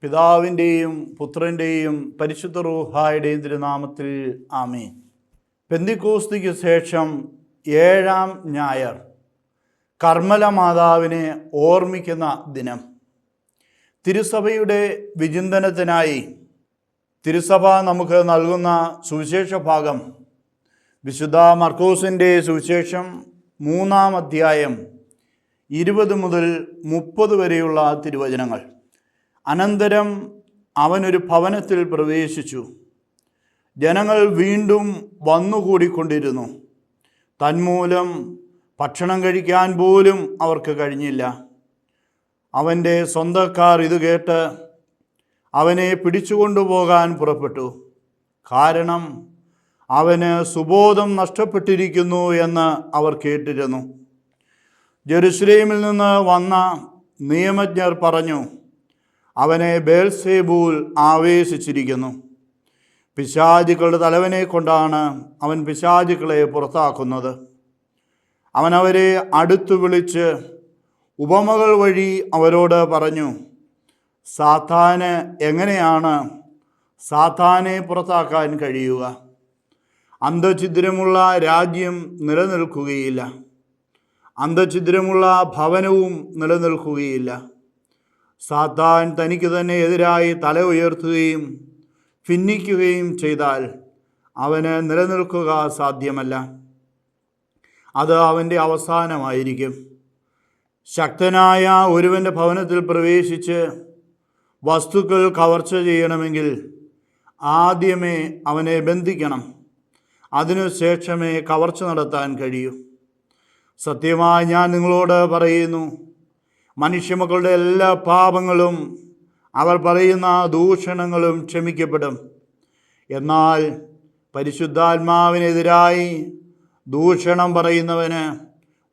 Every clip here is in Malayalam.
പിതാവിൻ്റെയും പുത്രൻ്റെയും പരിശുദ്ധ റൂഹായുടെയും തിരുനാമത്തിൽ ആമേൻ. പെന്തിക്കോസ്തിക്ക് ശേഷം 7-ാം ഞായർ കർമ്മല മാതാവിനെ ഓർമ്മിക്കുന്ന ദിനം. തിരുസഭയുടെ വിചിന്തനത്തിനായി തിരുസഭ നമുക്ക് നൽകുന്ന സുവിശേഷ ഭാഗം വിശുദ്ധ മർക്കോസിൻ്റെ സുവിശേഷം 3-ാം അധ്യായം 20 മുതൽ 30 വരെയുള്ള തിരുവചനങ്ങൾ. അനന്തരം അവനൊരു ഭവനത്തിൽ പ്രവേശിച്ചു. ജനങ്ങൾ വീണ്ടും വന്നുകൂടിക്കൊണ്ടിരുന്നു. തന്മൂലം ഭക്ഷണം കഴിക്കാൻ പോലും അവർക്ക് കഴിഞ്ഞില്ല. അവൻ്റെ സ്വന്തക്കാർ ഇത് കേട്ട് അവനെ പിടിച്ചുകൊണ്ടുപോകാൻ പുറപ്പെട്ടു. കാരണം അവന് സുബോധം നഷ്ടപ്പെട്ടിരിക്കുന്നു എന്ന് അവർ കേട്ടിരുന്നു. ജെറുസലേമിൽ നിന്ന് വന്ന നിയമജ്ഞർ പറഞ്ഞു, അവനെ ബേൽസെബൂൽ ആവേശിച്ചിരിക്കുന്നു. പിശാചുക്കളുടെ തലവനെ കൊണ്ടാണ് അവൻ പിശാചുക്കളെ പുറത്താക്കുന്നത്. അവൻ അവരെ അടുത്തു വിളിച്ച് ഉപമകൾ വഴി അവരോട് പറഞ്ഞു, സാത്താന് എങ്ങനെയാണ് സാത്താനെ പുറത്താക്കാൻ കഴിയുക? അന്തഛിദ്രമുള്ള രാജ്യം നിലനിൽക്കുകയില്ല, അന്തഛിദ്രമുള്ള ഭവനവും നിലനിൽക്കുകയില്ല. സാത്താൻ തനിക്ക് തന്നെ എതിരായി തല ഉയർത്തുകയും ഭിന്നിക്കുകയും ചെയ്താൽ അവന് നിലനിൽക്കുക സാധ്യമല്ല. അത് അവൻ്റെ അവസാനമായിരിക്കും. ശക്തനായ ഒരുവൻ്റെ ഭവനത്തിൽ പ്രവേശിച്ച് വസ്തുക്കൾ കവർച്ച ചെയ്യണമെങ്കിൽ ആദ്യമേ അവനെ ബന്ധിക്കണം. അതിനുശേഷമേ കവർച്ച നടത്താൻ കഴിയൂ. സത്യമായി ഞാൻ നിങ്ങളോട് പറയുന്നു, മനുഷ്യമക്കളുടെ എല്ലാ പാപങ്ങളും അവർ പറയുന്ന ദൂഷണങ്ങളും ക്ഷമിക്കപ്പെടും. എന്നാൽ പരിശുദ്ധാത്മാവിനെതിരായി ദൂഷണം പറയുന്നവന്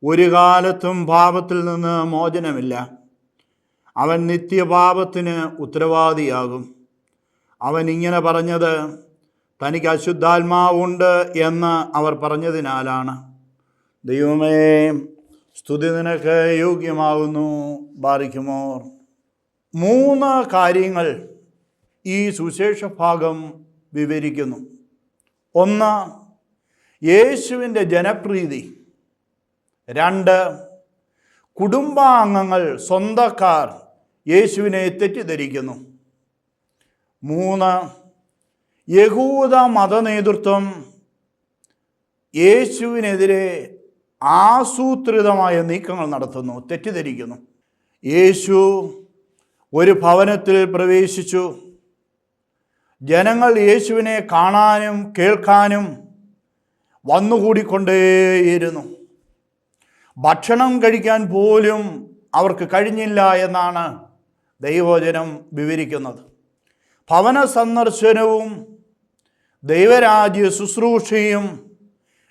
ഒരു കാലത്തും പാപത്തിൽ നിന്ന് മോചനമില്ല. അവൻ നിത്യപാപത്തിന് ഉത്തരവാദിയാകും. അവൻ ഇങ്ങനെ പറഞ്ഞത് തനിക്ക് അശുദ്ധാത്മാവുണ്ട് എന്ന് അവർ പറഞ്ഞതിനാലാണ്. ദൈവമേ, സ്തുതി നിനക്ക് യോഗ്യമാകുന്നു. ബാറിക്കുമോർ. 3 കാര്യങ്ങൾ ഈ സുവിശേഷ ഭാഗം വിവരിക്കുന്നു. 1, യേശുവിൻ്റെ ജനപ്രീതി. 2, കുടുംബാംഗങ്ങൾ, സ്വന്തക്കാർ യേശുവിനെ തെറ്റിദ്ധരിക്കുന്നു. 3, യഹൂദ മതനേതൃത്വം യേശുവിനെതിരെ ആസൂത്രിതമായ നീക്കങ്ങൾ നടത്തുന്നു, തെറ്റിദ്ധരിക്കുന്നു. യേശു ഒരു ഭവനത്തിൽ പ്രവേശിച്ചു. ജനങ്ങൾ യേശുവിനെ കാണാനും കേൾക്കാനും വന്നുകൂടിക്കൊണ്ടേയിരുന്നു. ഭക്ഷണം കഴിക്കാൻ പോലും അവർക്ക് കഴിഞ്ഞില്ല എന്നാണ് ദൈവവചനം വിവരിക്കുന്നത്. ഭവന സന്ദർശനവും ദൈവരാജ്യ ശുശ്രൂഷയും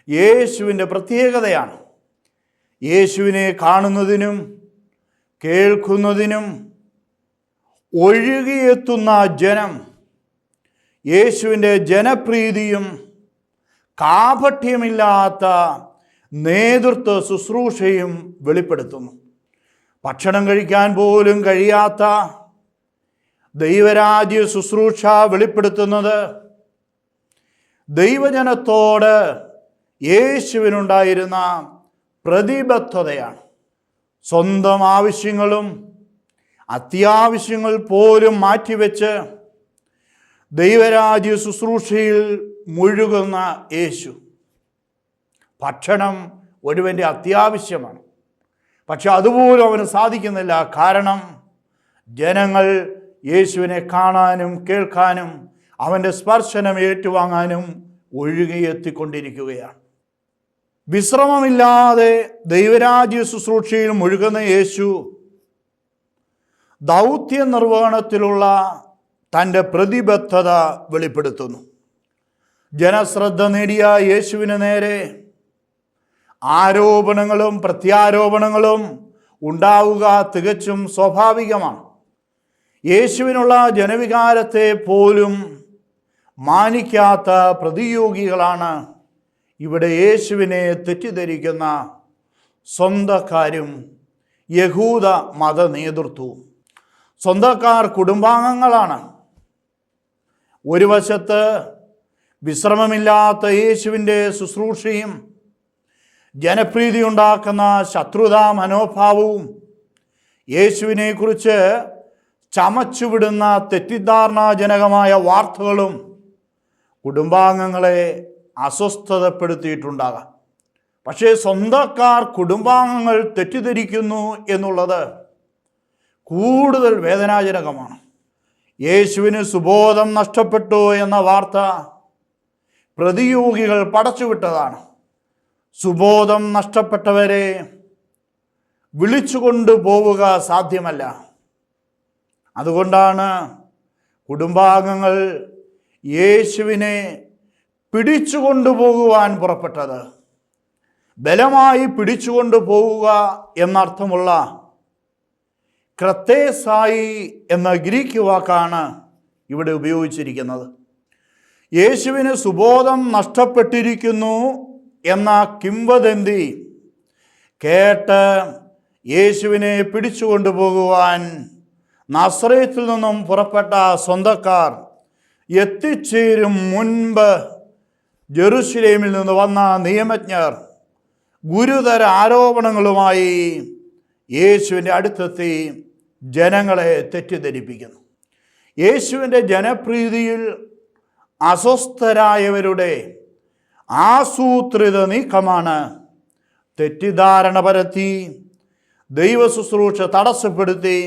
യേശുവിൻ്റെ പ്രത്യേകതയാണ്. യേശുവിനെ കാണുന്നതിനും കേൾക്കുന്നതിനും ഒഴുകിയെത്തുന്ന ജനം യേശുവിൻ്റെ ജനപ്രീതിയും കാപട്യമില്ലാത്ത നേതൃത്വ ശുശ്രൂഷയും വെളിപ്പെടുത്തുന്നു. ഭക്ഷണം കഴിക്കാൻ പോലും കഴിയാത്ത ദൈവരാജ്യ ശുശ്രൂഷ വെളിപ്പെടുത്തുന്നത് ദൈവജനത്തോട് യേശുവിനുണ്ടായിരുന്ന പ്രതിബദ്ധതയാണ്. സ്വന്തം ആവശ്യങ്ങളും അത്യാവശ്യങ്ങൾ പോലും മാറ്റിവെച്ച് ദൈവരാജ്യ ശുശ്രൂഷയിൽ മുഴുകുന്ന യേശു. ഭക്ഷണം ഒരുവൻ്റെ അത്യാവശ്യമാണ്, പക്ഷെ അതുപോലും അവന് സാധിക്കുന്നില്ല. കാരണം ജനങ്ങൾ യേശുവിനെ കാണാനും കേൾക്കാനും അവൻ്റെ സ്പർശനം ഏറ്റുവാങ്ങാനും ഒഴുകിയെത്തിക്കൊണ്ടിരിക്കുകയാണ്. വിശ്രമമില്ലാതെ ദൈവരാജ്യ ശുശ്രൂഷയിൽ മുഴുകുന്ന യേശു ദൗത്യ നിർവഹണത്തിലുള്ള തൻ്റെ പ്രതിബദ്ധത വെളിപ്പെടുത്തുന്നു. ജനശ്രദ്ധ നേടിയ യേശുവിന് നേരെ ആരോപണങ്ങളും പ്രത്യാരോപണങ്ങളും ഉണ്ടാവുക തികച്ചും സ്വാഭാവികമാണ്. യേശുവിനുള്ള ജനവികാരത്തെ പോലും മാനിക്കാത്ത പ്രതിയോഗികളാണ് ഇവിടെ യേശുവിനെ തെറ്റിദ്ധരിക്കുന്ന സ്വന്തക്കാരും യഹൂദ മത നേതൃത്വവും. സ്വന്തക്കാർ കുടുംബാംഗങ്ങളാണ്. ഒരു വശത്ത് വിശ്രമമില്ലാത്ത യേശുവിൻ്റെ ശുശ്രൂഷയും ജനപ്രീതി ഉണ്ടാക്കുന്ന ശത്രുതാ മനോഭാവവും യേശുവിനെക്കുറിച്ച് ചമച്ചുവിടുന്ന തെറ്റിദ്ധാരണാജനകമായ വാർത്തകളും കുടുംബാംഗങ്ങളെ അസ്വസ്ഥതപ്പെടുത്തിയിട്ടുണ്ടാകാം. പക്ഷേ സ്വന്തക്കാർ കുടുംബാംഗങ്ങൾ തെറ്റിദ്ധരിക്കുന്നു എന്നുള്ളത് കൂടുതൽ വേദനാജനകമാണ്. യേശുവിന് സുബോധം നഷ്ടപ്പെട്ടു എന്ന വാർത്ത പ്രതിയോഗികൾ പടച്ചുവിട്ടതാണ്. സുബോധം നഷ്ടപ്പെട്ടവരെ വിളിച്ചുകൊണ്ടു പോവുക സാധ്യമല്ല. അതുകൊണ്ടാണ് കുടുംബാംഗങ്ങൾ യേശുവിനെ പിടിച്ചുകൊണ്ടുപോകുവാൻ പുറപ്പെട്ടത്. ബലമായി പിടിച്ചുകൊണ്ടു പോവുക എന്നർത്ഥമുള്ള ക്രത്തേസായി എന്ന ഗ്രീക്ക് വാക്കാണ് ഇവിടെ ഉപയോഗിച്ചിരിക്കുന്നത്. യേശുവിന് സുബോധം നഷ്ടപ്പെട്ടിരിക്കുന്നു എന്ന കിംവദന്തി കേട്ട് യേശുവിനെ പിടിച്ചുകൊണ്ടുപോകുവാൻ നസറേത്തിൽ നിന്നും പുറപ്പെട്ട സ്വന്തക്കാർ എത്തിച്ചേരും മുൻപ് ജെറുസലേമിൽ നിന്ന് വന്ന നിയമജ്ഞർ ഗുരുതര ആരോപണങ്ങളുമായി യേശുവിൻ്റെ അടുത്തെത്തി ജനങ്ങളെ തെറ്റിദ്ധരിപ്പിക്കുന്നു. യേശുവിൻ്റെ ജനപ്രീതിയിൽ അസ്വസ്ഥരായവരുടെ ആസൂത്രിത നീക്കമാണ് തെറ്റിദ്ധാരണ പരത്തി ദൈവശുശ്രൂഷ തടസ്സപ്പെടുത്തി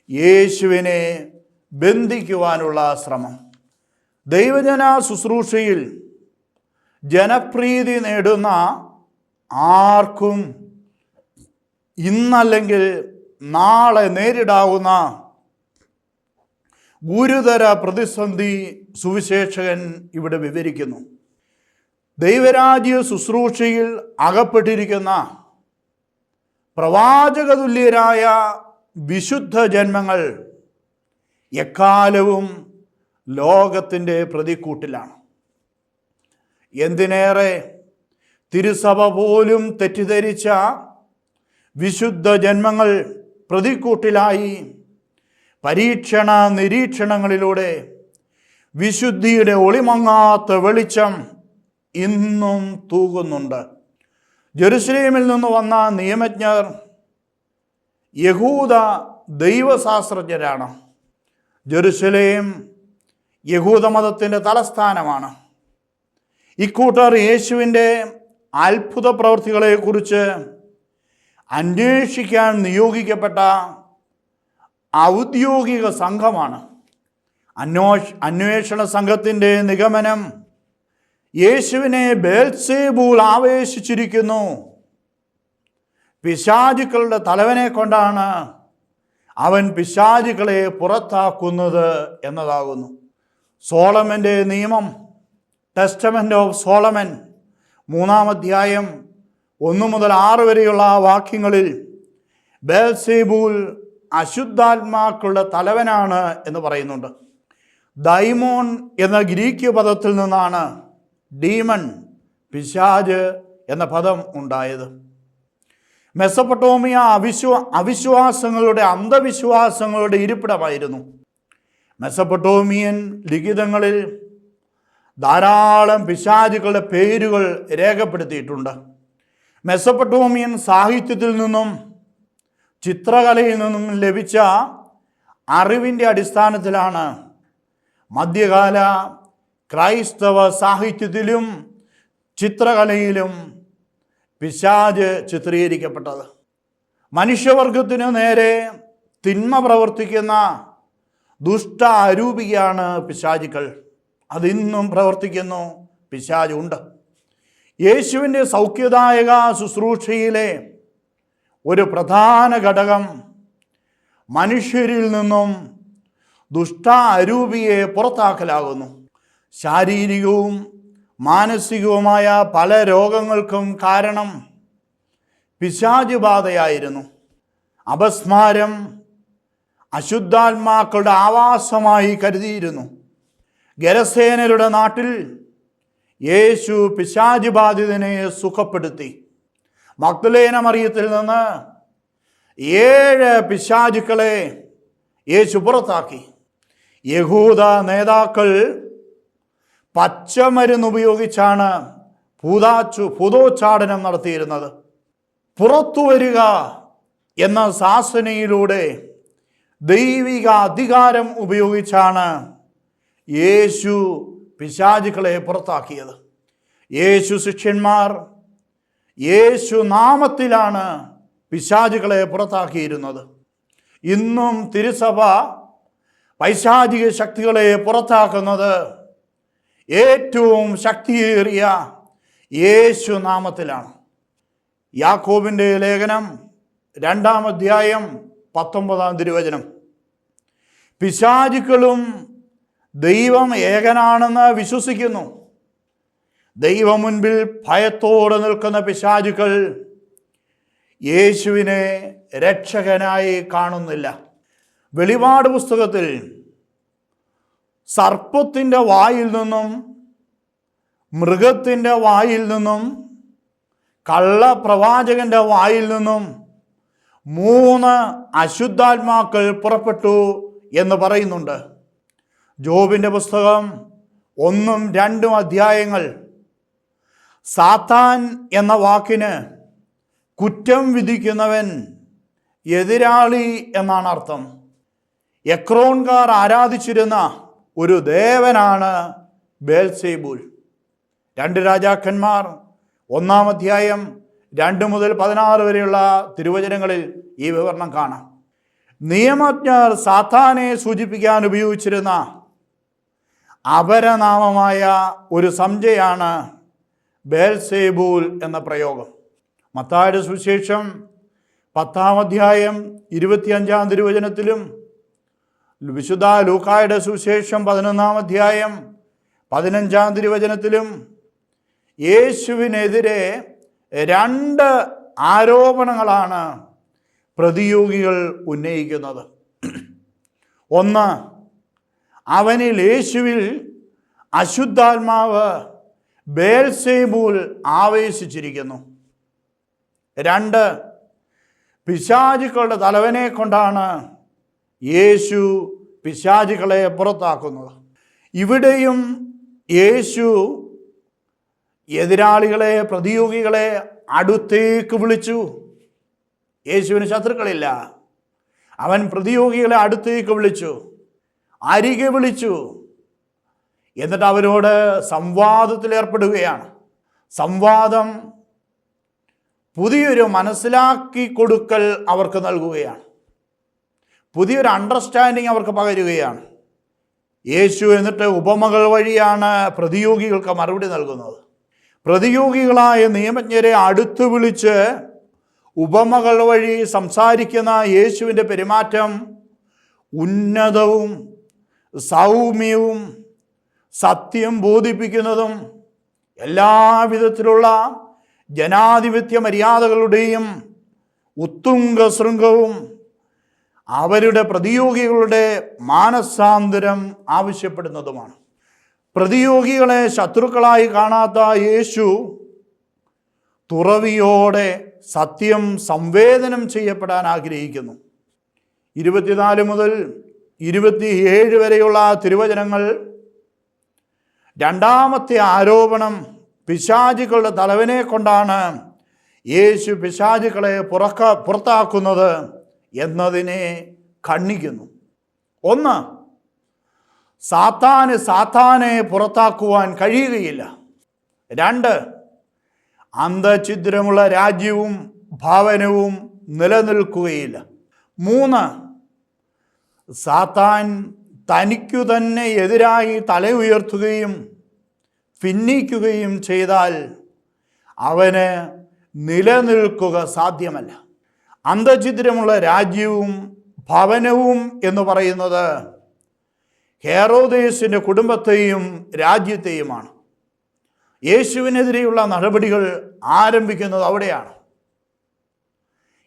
യേശുവിനെ ബന്ധിക്കുവാനുള്ള ശ്രമം. ദൈവജന ശുശ്രൂഷയിൽ ജനപ്രീതി നേടുന്ന ആർക്കും ഇന്നല്ലെങ്കിൽ നാളെ നേരിടാവുന്ന ഗുരുതര പ്രതിസന്ധി സുവിശേഷകൻ ഇവിടെ വിവരിക്കുന്നു. ദൈവരാജ്യ ശുശ്രൂഷയിൽ അകപ്പെട്ടിരിക്കുന്ന പ്രവാചകതുല്യരായ വിശുദ്ധ ജന്മങ്ങൾ എക്കാലവും ലോകത്തിൻ്റെ പ്രതിക്കൂട്ടിലാണ്. എന്തിനേറെ തിരുസഭ പോലും തെറ്റിദ്ധരിച്ച വിശുദ്ധ ജന്മങ്ങൾ പ്രതിക്കൂട്ടിലായി പരീക്ഷണ നിരീക്ഷണങ്ങളിലൂടെ വിശുദ്ധിയുടെ ഒളിമങ്ങാത്ത വെളിച്ചം ഇന്നും തൂകുന്നുണ്ട്. ജെറുസലേമിൽ നിന്ന് വന്ന നിയമജ്ഞർ യഹൂദ ദൈവശാസ്ത്രജ്ഞരാണ്. ജെറുസലേം യഹൂദമതത്തിൻ്റെ തലസ്ഥാനമാണ്. ഇക്കൂട്ടർ യേശുവിൻ്റെ അത്ഭുത പ്രവൃത്തികളെക്കുറിച്ച് അന്വേഷിക്കാൻ നിയോഗിക്കപ്പെട്ട ഔദ്യോഗിക സംഘമാണ്. അന്വേഷണ സംഘത്തിൻ്റെ നിഗമനം യേശുവിനെ ബേൽസെബൂൾ ആവേശിച്ചിരിക്കുന്നു, പിശാചുക്കളുടെ തലവനെ കൊണ്ടാണ് അവൻ പിശാചുക്കളെ പുറത്താക്കുന്നത് എന്നതാകുന്നു. സോളമൻ്റെ നിയമം, ടെസ്റ്റമെൻ്റ് ഓഫ് സോളമൻ 3-ാം അധ്യായം 1 മുതൽ 6 വരെയുള്ള വാക്യങ്ങളിൽ ബേൽസെബൂൾ അശുദ്ധാത്മാക്കളുടെ തലവനാണ് എന്ന് പറയുന്നുണ്ട്. ദൈമോൺ എന്ന ഗ്രീക്ക് പദത്തിൽ നിന്നാണ് ഡീമൺ, പിശാച് എന്ന പദം ഉണ്ടായത്. മെസൊപ്പൊട്ടോമിയ അവിശ്വാസങ്ങളുടെ അന്ധവിശ്വാസങ്ങളുടെ ഇരിപ്പിടമായിരുന്നു. മെസൊപ്പൊട്ടോമിയൻ ലിഖിതങ്ങളിൽ ധാരാളം പിശാചുക്കളുടെ പേരുകൾ രേഖപ്പെടുത്തിയിട്ടുണ്ട്. മെസൊപ്പൊട്ടോമിയൻ സാഹിത്യത്തിൽ നിന്നും ചിത്രകലയിൽ നിന്നും ലഭിച്ച അറിവിൻ്റെ അടിസ്ഥാനത്തിലാണ് മധ്യകാല ക്രൈസ്തവ സാഹിത്യത്തിലും ചിത്രകലയിലും പിശാച് ചിത്രീകരിക്കപ്പെട്ടത്. മനുഷ്യവർഗത്തിനു നേരെ തിന്മ പ്രവർത്തിക്കുന്ന ദുഷ്ട അരൂപിയാണ് പിശാചുക്കൾ. അതിന്നും പ്രവർത്തിക്കുന്നു, പിശാചുണ്ട്. യേശുവിൻ്റെ സൗഖ്യദായക ശുശ്രൂഷയിലെ ഒരു പ്രധാന ഘടകം മനുഷ്യരിൽ നിന്നും ദുഷ്ട അരൂപിയെ പുറത്താക്കലാകുന്നു. ശാരീരികവും മാനസികവുമായ പല രോഗങ്ങൾക്കും കാരണം പിശാച് ബാധയായിരുന്നു. അപസ്മാരം അശുദ്ധാത്മാക്കളുടെ ആവാസമായി കരുതിയിരുന്നു. ഗരസേനരുടെ നാട്ടിൽ യേശു പിശാച് ബാധിതനെ സുഖപ്പെടുത്തി. മഗ്ദലേന മറിയത്തിൽ നിന്ന് 7 പിശാചുക്കളെ യേശു പുറത്താക്കി. യഹൂദ നേതാക്കൾ പച്ചമരുന്ന് ഉപയോഗിച്ചാണ് ഭൂതോച്ചാടനം നടത്തിയിരുന്നത്. പുറത്തു വരിക എന്ന ശാസനയിലൂടെ ദൈവിക അധികാരം ഉപയോഗിച്ചാണ് യേശു പിശാചുക്കളെ പുറത്താക്കിയത്. യേശു ശിഷ്യന്മാർ യേശു നാമത്തിലാണ് പിശാചുക്കളെ പുറത്താക്കിയിരുന്നത്. ഇന്നും തിരുസഭ പൈശാചിക ശക്തികളെ പുറത്താക്കുന്നത് ഏറ്റവും ശക്തിയേറിയ യേശു നാമത്തിലാണ്. യാക്കോബിൻ്റെ ലേഖനം 2-ാം അധ്യായം 19-ാം തിരുവചനം, പിശാചുക്കളും ദൈവം ഏകനാണെന്ന് വിശ്വസിക്കുന്നു. ദൈവം മുൻപിൽ ഭയത്തോടെ നിൽക്കുന്ന പിശാചുക്കൾ യേശുവിനെ രക്ഷകനായി കാണുന്നില്ല. വെളിപാട് പുസ്തകത്തിൽ സർപ്പത്തിൻ്റെ വായിൽ നിന്നും മൃഗത്തിൻ്റെ വായിൽ നിന്നും കള്ളപ്രവാചകൻ്റെ വായിൽ നിന്നും 3 അശുദ്ധാത്മാക്കൾ പുറപ്പെട്ടു എന്ന് പറയുന്നുണ്ട്. ജോബിൻ്റെ പുസ്തകം 1-2 അധ്യായങ്ങൾ സാത്താൻ എന്ന വാക്കിന് കുറ്റം വിധിക്കുന്നവൻ, എതിരാളി എന്നാണ് അർത്ഥം. എക്രോൻകാർ ആരാധിച്ചിരുന്ന ഒരു ദേവനാണ് ബേൽസെബൂൽ. 2 രാജാക്കന്മാർ 1-ാം അധ്യായം 2 മുതൽ 16 വരെയുള്ള തിരുവചനങ്ങളിൽ ഈ വിവരണം കാണാം. നിയമജ്ഞർ സാത്താനെ സൂചിപ്പിക്കാൻ ഉപയോഗിച്ചിരുന്ന അപരനാമമായ ഒരു സംജ്ഞയാണ് ബേൽസെബൂൽ എന്ന പ്രയോഗം. മത്തായിയുടെ സുവിശേഷം 10-ാം അധ്യായം 25-ാം തിരുവചനത്തിലും വിശുദ്ധ ലൂക്കായുടെ സുവിശേഷം 11-ാം അധ്യായം 15-ാം തിരുവചനത്തിലും യേശുവിനെതിരെ 2 ആരോപണങ്ങളാണ് പ്രതിയോഗികൾ ഉന്നയിക്കുന്നത്. ഒന്ന്, അവനിൽ യേശുവിൽ അശുദ്ധാത്മാവ് ബേൽസെബൂൽ ആവേശിച്ചിരിക്കുന്നു. 2, പിശാചുക്കളുടെ തലവനെ കൊണ്ടാണ് യേശു പിശാചുക്കളെ പുറത്താക്കുന്നത്. ഇവിടെയും യേശു എതിരാളികളെ, പ്രതിയോഗികളെ അടുത്തേക്ക് വിളിച്ചു. യേശുവിന് ശത്രുക്കളില്ല. അവൻ പ്രതിയോഗികളെ അടുത്തേക്ക് വിളിച്ചു, അരികെ വിളിച്ചു. എന്നിട്ട് അവരോട് സംവാദത്തിൽ ഏർപ്പെടുകയാണ്. സംവാദം പുതിയൊരു മനസ്സിലാക്കി കൊടുക്കൽ അവർക്ക് നൽകുകയാണ്. പുതിയൊരു അണ്ടർസ്റ്റാൻഡിങ് അവർക്ക് പകരുകയാണ്. യേശു എന്നിട്ട് ഉപമകൾ വഴിയാണ് പ്രതിയോഗികൾക്ക് മറുപടി നൽകുന്നത്. പ്രതിയോഗികളായ നിയമജ്ഞരെ അടുത്ത് വിളിച്ച് ഉപമകൾ വഴി സംസാരിക്കുന്ന യേശുവിൻ്റെ പെരുമാറ്റം ഉന്നതവും സൗമ്യവും സത്യം ബോധിപ്പിക്കുന്നതും എല്ലാവിധത്തിലുള്ള ജനാധിപത്യ മര്യാദകളുടെയും ഉത്തുംഗ ശൃംഗവും അവരുടെ പ്രതിയോഗികളുടെ മാനസാന്തരം ആവശ്യപ്പെടുന്നതുമാണ്. പ്രതിയോഗികളെ ശത്രുക്കളായി കാണാത്ത യേശു തുറവിയോടെ സത്യം സംവേദനം ചെയ്യപ്പെടാൻ ആഗ്രഹിക്കുന്നു. 24 മുതൽ 27 വരെയുള്ള തിരുവചനങ്ങൾ 2-ാമത്തെ ആരോപണം പിശാചുക്കളുടെ തലവനെ കൊണ്ടാണ് യേശു പിശാചുക്കളെ പുറത്താക്കുന്നത് എന്നതിനെ ഖണ്ഡിക്കുന്നു. 1, സാത്താനെ പുറത്താക്കുവാൻ കഴിയുകയില്ല. 2, അന്തഛിദ്രമുള്ള രാജ്യവും ഭവനവും നിലനിൽക്കുകയില്ല. 3, സാത്താൻ തനിക്കു തന്നെ എതിരായി തല ഉയർത്തുകയും ഭിന്നിക്കുകയും ചെയ്താൽ അവന് നിലനിൽക്കുക സാധ്യമല്ല. അന്തഛിദ്രമുള്ള രാജ്യവും ഭവനവും എന്ന് പറയുന്നത് ഹെറോദേസിൻ്റെ കുടുംബത്തെയും രാജ്യത്തെയുമാണ്. യേശുവിനെതിരെയുള്ള നടപടികൾ ആരംഭിക്കുന്നത് അവിടെയാണ്.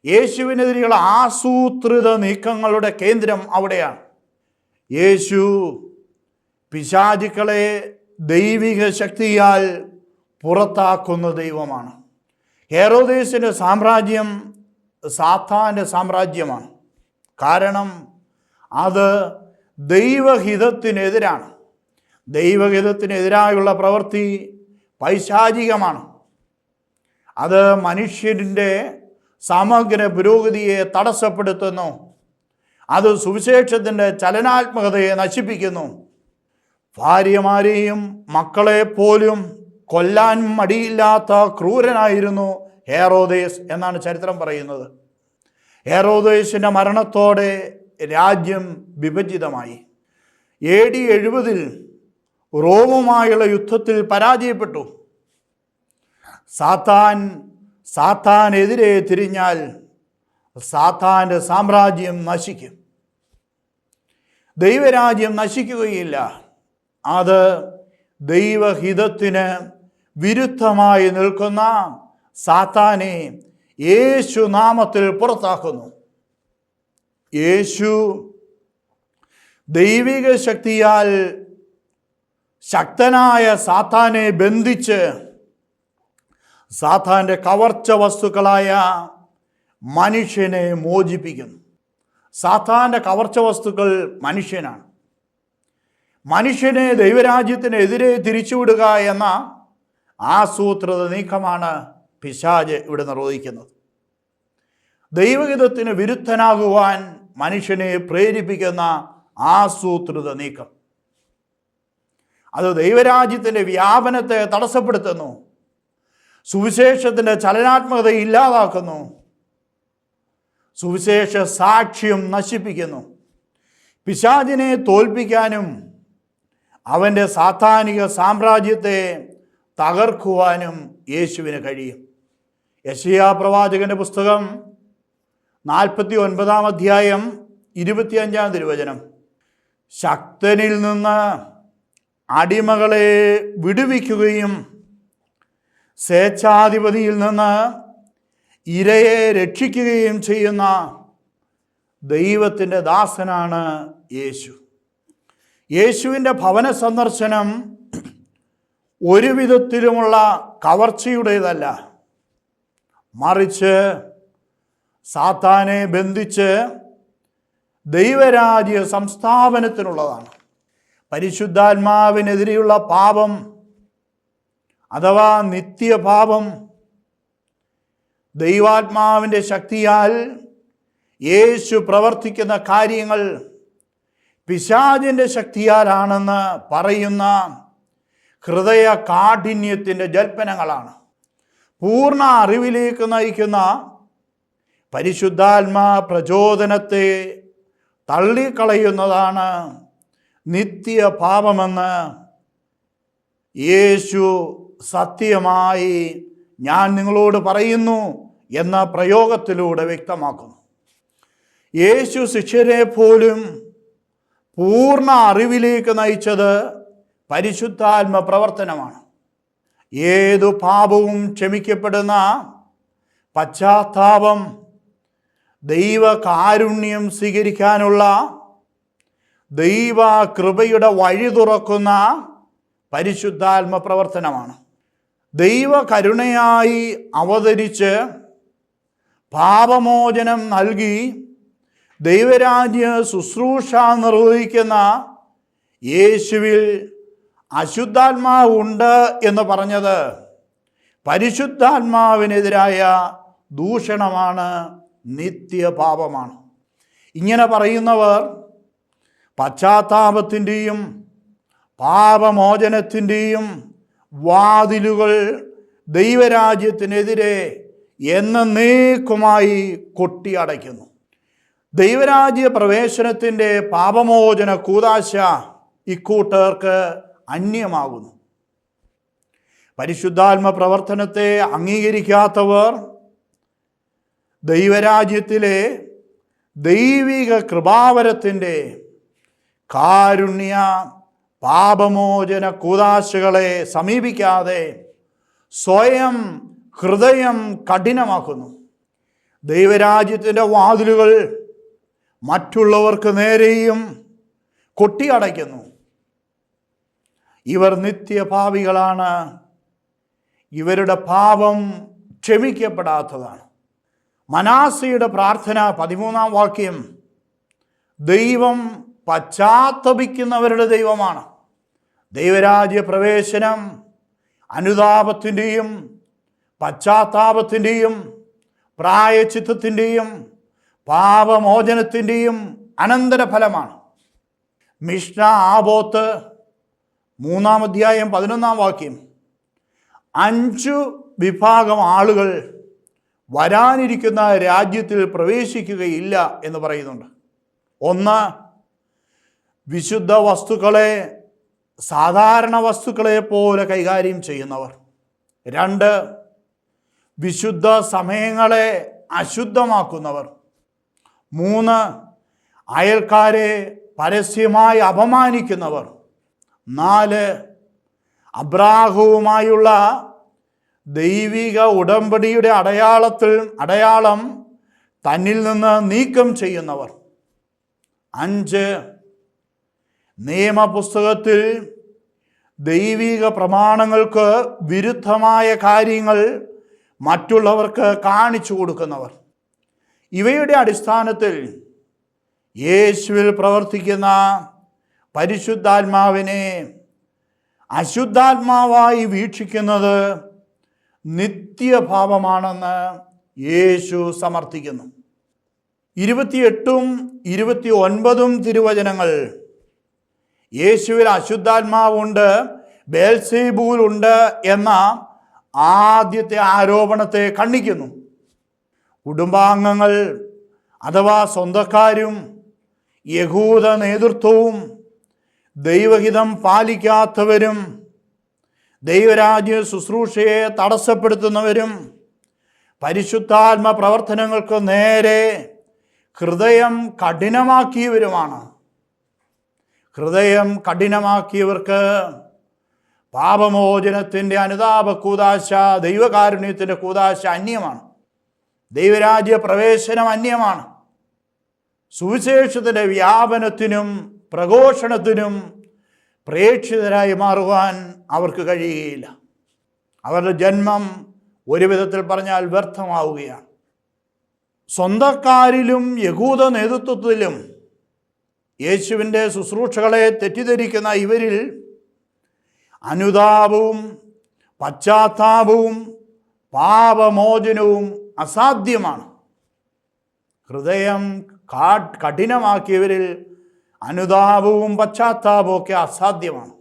യേശുവിനെതിരെയുള്ള ആസൂത്രിത നീക്കങ്ങളുടെ കേന്ദ്രം അവിടെയാണ്. യേശു പിശാചുക്കളെ ദൈവിക ശക്തിയാൽ പുറത്താക്കുന്ന ദൈവമാണ്. ഹെറോദേസിൻ്റെ സാമ്രാജ്യം സാത്താൻ്റെ സാമ്രാജ്യമാണ്. കാരണം അത് ദൈവഹിതത്തിനെതിരാണ്. ദൈവഹിതത്തിനെതിരായുള്ള പ്രവൃത്തി പൈശാചികമാണ്. അത് മനുഷ്യൻ്റെ സമഗ്ര പുരോഗതിയെ തടസ്സപ്പെടുത്തുന്നു. അത് സുവിശേഷത്തിൻ്റെ ചലനാത്മകതയെ നശിപ്പിക്കുന്നു. ഭാര്യമാരെയും മക്കളെപ്പോലും കൊല്ലാൻ മടിയില്ലാത്ത ക്രൂരനായിരുന്നു ഹെറോദേസ് എന്നാണ് ചരിത്രം പറയുന്നത്. ഹെറോദേസിൻ്റെ മരണത്തോടെ രാജ്യം വിഭജിതമായി. AD 70 റോമുമായുള്ള യുദ്ധത്തിൽ പരാജയപ്പെട്ടു. സാത്താനെതിരെ തിരിഞ്ഞാൽ സാത്താൻ്റെ സാമ്രാജ്യം നശിക്കും. ദൈവരാജ്യം നശിക്കുകയില്ല. അത് ദൈവഹിതത്തിന് വിരുദ്ധമായി നിൽക്കുന്ന സാത്താനെ യേശു നാമത്തിൽ പുറത്താക്കുന്നു. യേശു ദൈവിക ശക്തിയാൽ ശക്തനായ സാത്താനെ ബന്ധിച്ച് സാത്താൻ്റെ കവർച്ച വസ്തുക്കളായ മനുഷ്യനെ മോചിപ്പിക്കുന്നു. സാത്താൻ്റെ കവർച്ച വസ്തുക്കൾ മനുഷ്യനാണ്. മനുഷ്യനെ ദൈവരാജ്യത്തിനെതിരെ തിരിച്ചുവിടുക എന്ന ആസൂത്രിത നീക്കമാണ് പിശാച് ഇവിടെ നിർവഹിക്കുന്നത്. ദൈവഹിതത്തിന് വിരുദ്ധനാകുവാൻ മനുഷ്യനെ പ്രേരിപ്പിക്കുന്ന ആസൂത്രിത നീക്കം അത് ദൈവരാജ്യത്തിൻ്റെ വ്യാപനത്തെ തടസ്സപ്പെടുത്തുന്നു. സുവിശേഷത്തിൻ്റെ ചലനാത്മകത ഇല്ലാതാക്കുന്നു. സുവിശേഷ സാക്ഷ്യം നശിപ്പിക്കുന്നു. പിശാചിനെ തോൽപ്പിക്കാനും അവൻ്റെ സാത്താനിക സാമ്രാജ്യത്തെ തകർക്കുവാനും യേശുവിന് കഴിയും. യെശയ്യാ പ്രവാചകന്റെ പുസ്തകം 49 അധ്യായം 25 തിരുവചനം. ശക്തനിൽ നിന്ന് അടിമകളെ വിടുവിക്കുകയും സ്വേച്ഛാധിപതിയിൽ നിന്ന് ഇരയെ രക്ഷിക്കുകയും ചെയ്യുന്ന ദൈവത്തിൻ്റെ ദാസനാണ് യേശു. യേശുവിൻ്റെ ഭവന സന്ദർശനം ഒരു വിധത്തിലുമുള്ള കവർച്ചയുടേതല്ല, മറിച്ച് സാത്താനെ ബന്ധിച്ച് ദൈവരാജ്യ സംസ്ഥാപനത്തിനുള്ളതാണ്. പരിശുദ്ധാത്മാവിനെതിരെയുള്ള പാപം അഥവാ നിത്യപാപം ദൈവാത്മാവിൻ്റെ ശക്തിയാൽ യേശു പ്രവർത്തിക്കുന്ന കാര്യങ്ങൾ പിശാചിൻ്റെ ശക്തിയാലാണെന്ന് പറയുന്ന ഹൃദയ കാഠിന്യത്തിൻ്റെ ജൽപ്പനങ്ങളാണ്. പൂർണ്ണ അറിവിലേക്ക് നയിക്കുന്ന പരിശുദ്ധാത്മാ പ്രചോദനത്തെ തള്ളിക്കളയുന്നതാണ് നിത്യപാപമെന്ന് യേശു സത്യമായി ഞാൻ നിങ്ങളോട് പറയുന്നു എന്ന പ്രയോഗത്തിലൂടെ വ്യക്തമാക്കുന്നു. യേശു ശിഷ്യരെ പോലും പൂർണ്ണ അറിവിലേക്ക് നയിച്ചത് പരിശുദ്ധാത്മ പ്രവർത്തനമാണ്. ഏതു പാപവും ക്ഷമിക്കപ്പെടുന്ന പശ്ചാത്താപം, ദൈവകാരുണ്യം സ്വീകരിക്കാനുള്ള ദൈവ കൃപയുടെ വഴി തുറക്കുന്ന പരിശുദ്ധാത്മ പ്രവർത്തനമാണ്. ദൈവ കരുണയായി അവതരിച്ച് പാപമോചനം നൽകി ദൈവരാജ്യ ശുശ്രൂഷ നിർവഹിക്കുന്ന യേശുവിൽ അശുദ്ധാത്മാവുണ്ട് എന്ന് പറഞ്ഞത് പരിശുദ്ധാത്മാവിനെതിരായ ദൂഷണമാണ്, നിത്യപാപമാണ്. ഇങ്ങനെ പറയുന്നവർ പശ്ചാത്താപത്തിൻ്റെയും പാപമോചനത്തിൻ്റെയും വാതിലുകൾ ദൈവരാജ്യത്തിനെതിരെ എന്നേക്കുമായി കൊട്ടിയടയ്ക്കുന്നു. ദൈവരാജ്യ പ്രവേശനത്തിൻ്റെ പാപമോചന കൂദാശ ഇക്കൂട്ടർക്ക് അന്യമാകുന്നു. പരിശുദ്ധാത്മ പ്രവർത്തനത്തെ അംഗീകരിക്കാത്തവർ ദൈവരാജ്യത്തിലെ ദൈവിക കൃപാവരത്തിൻ്റെ കാരുണ്യ പാപമോചന കൂദാശകളെ സമീപിക്കാതെ സ്വയം ഹൃദയം കഠിനമാക്കുന്നു. ദൈവരാജ്യത്തിൻ്റെ വാതിലുകൾ മറ്റുള്ളവർക്ക് നേരെയും കൊട്ടിയടയ്ക്കുന്നു. ഇവർ നിത്യപാപികളാണ്. ഇവരുടെ പാപം ക്ഷമിക്കപ്പെടാത്തതാണ്. മനാസയുടെ പ്രാർത്ഥന 13 വാക്യം ദൈവം പശ്ചാത്തപിക്കുന്നവരുടെ ദൈവമാണ്. ദൈവരാജ്യ പ്രവേശനം അനുതാപത്തിൻ്റെയും പശ്ചാത്താപത്തിൻ്റെയും പ്രായശ്ചിത്തത്തിൻ്റെയും പാപമോചനത്തിൻ്റെയും അനന്തരഫലമാണ്. മിഷ്ന ആബോത്ത് 3 അധ്യായം 11 വാക്യം, 5 വിഭാഗം ആളുകൾ വരാനിരിക്കുന്ന രാജ്യത്തിൽ പ്രവേശിക്കുകയില്ല എന്ന് പറയുന്നുണ്ട്. 1, വിശുദ്ധ വസ്തുക്കളെ സാധാരണ വസ്തുക്കളെ പോലെ കൈകാര്യം ചെയ്യുന്നവർ. 2, വിശുദ്ധ സമയങ്ങളെ അശുദ്ധമാക്കുന്നവർ. 3, അയൽക്കാരെ പരസ്യമായി അപമാനിക്കുന്നവർ. 4, അബ്രാഹവുമായുള്ള ദൈവിക ഉടമ്പടിയുടെ അടയാളം തന്നിൽ നിന്ന് നീക്കം ചെയ്യുന്നവർ. 5, നിയമപുസ്തകത്തിൽ ദൈവിക പ്രമാണങ്ങൾക്ക് വിരുദ്ധമായ കാര്യങ്ങൾ മറ്റുള്ളവർക്ക് കാണിച്ചു കൊടുക്കുന്നവർ. ഇവയുടെ അടിസ്ഥാനത്തിൽ യേശുവിൽ പ്രവർത്തിക്കുന്ന പരിശുദ്ധാത്മാവിനെ അശുദ്ധാത്മാവായി വീക്ഷിക്കുന്നത് നിത്യപാപമാണെന്ന് യേശു സമർത്ഥിക്കുന്നു. 28ഉം 29ഉം തിരുവചനങ്ങൾ യേശുവിൽ അശുദ്ധാത്മാവുണ്ട്, ബേൽസെബൂലുണ്ട് എന്ന ആദ്യത്തെ ആരോപണത്തെ ഖണ്ഡിക്കുന്നു. കുടുംബാംഗങ്ങൾ അഥവാ സ്വന്തക്കാരും യഹൂദ നേതൃത്വവും ദൈവഹിതം പാലിക്കാത്തവരും ദൈവരാജ്യ ശുശ്രൂഷയെ തടസ്സപ്പെടുത്തുന്നവരും പരിശുദ്ധാത്മ പ്രവർത്തനങ്ങൾക്ക് നേരെ ഹൃദയം കഠിനമാക്കിയവരുമാണ്. ഹൃദയം കഠിനമാക്കിയവർക്ക് പാപമോചനത്തിൻ്റെ അനുതാപ കൂദാശ, ദൈവകാരുണ്യത്തിൻ്റെ കൂദാശ അന്യമാണ്. ദൈവരാജ്യ പ്രവേശനം അന്യമാണ്. സുവിശേഷത്തിൻ്റെ വ്യാപനത്തിനും പ്രഘോഷണത്തിനും പ്രേക്ഷിതരായി മാറുവാൻ അവർക്ക് കഴിയുകയില്ല. അവരുടെ ജന്മം ഒരു വിധത്തിൽ പറഞ്ഞാൽ വ്യർത്ഥമാവുകയാണ്. സ്വന്തക്കാരിലും യഹൂദ നേതൃത്വത്തിലും യേശുവിൻ്റെ ശുശ്രൂഷകളെ തെറ്റിദ്ധരിക്കുന്ന ഇവരിൽ അനുതാപവും പശ്ചാത്താപവും പാപമോചനവും അസാധ്യമാണ്. ഹൃദയം കഠിനമാക്കിയവരിൽ അനുതാപവും പശ്ചാത്താപവും ഒക്കെ അസാധ്യമാണ്.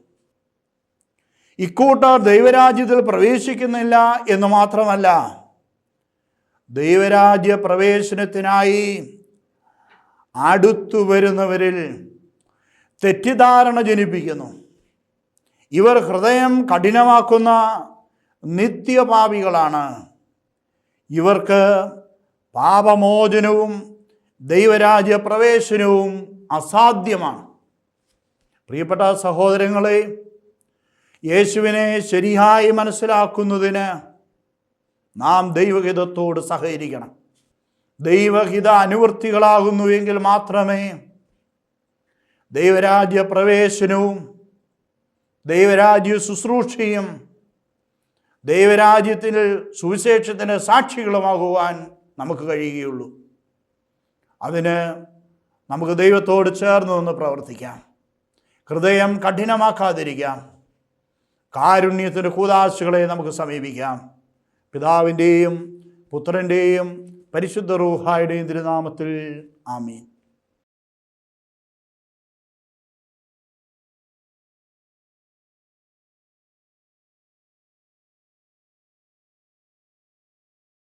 ഇക്കൂട്ടർ ദൈവരാജ്യത്തിൽ പ്രവേശിക്കുന്നില്ല എന്ന് മാത്രമല്ല, ദൈവരാജ്യ പ്രവേശനത്തിനായി അടുത്തു വരുന്നവരിൽ തെറ്റിദ്ധാരണ ജനിപ്പിക്കുന്നു. ഇവർ ഹൃദയം കഠിനമാക്കുന്ന നിത്യപാപികളാണ്. ഇവർക്ക് പാപമോചനവും ദൈവരാജ്യ പ്രവേശനവും അസാധ്യമാണ്. പ്രിയപ്പെട്ട സഹോദരങ്ങളെ, യേശുവിനെ ശരിയായി മനസ്സിലാക്കുന്നതിന് നാം ദൈവഹിതത്തോട് സഹകരിക്കണം. ദൈവഹിത അനുവർത്തികളാകുന്നുവെങ്കിൽ മാത്രമേ ദൈവരാജ്യ പ്രവേശനവും ദൈവരാജ്യ ശുശ്രൂഷയും ദൈവരാജ്യത്തിൽ സുവിശേഷത്തിന് സാക്ഷികളുമാകുവാൻ നമുക്ക് കഴിയുകയുള്ളൂ. അതിന് നമുക്ക് ദൈവത്തോട് ചേർന്ന് നിന്ന് പ്രവർത്തിക്കാം. ഹൃദയം കഠിനമാക്കാതിരിക്കാം. കാരുണ്യത്തിൻ്റെ കൂദാശകളെ നമുക്ക് സമീപിക്കാം. പിതാവിൻ്റെയും പുത്രൻ്റെയും പരിശുദ്ധ റൂഹായുടെയും തിരുനാമത്തിൽ ആമീൻ.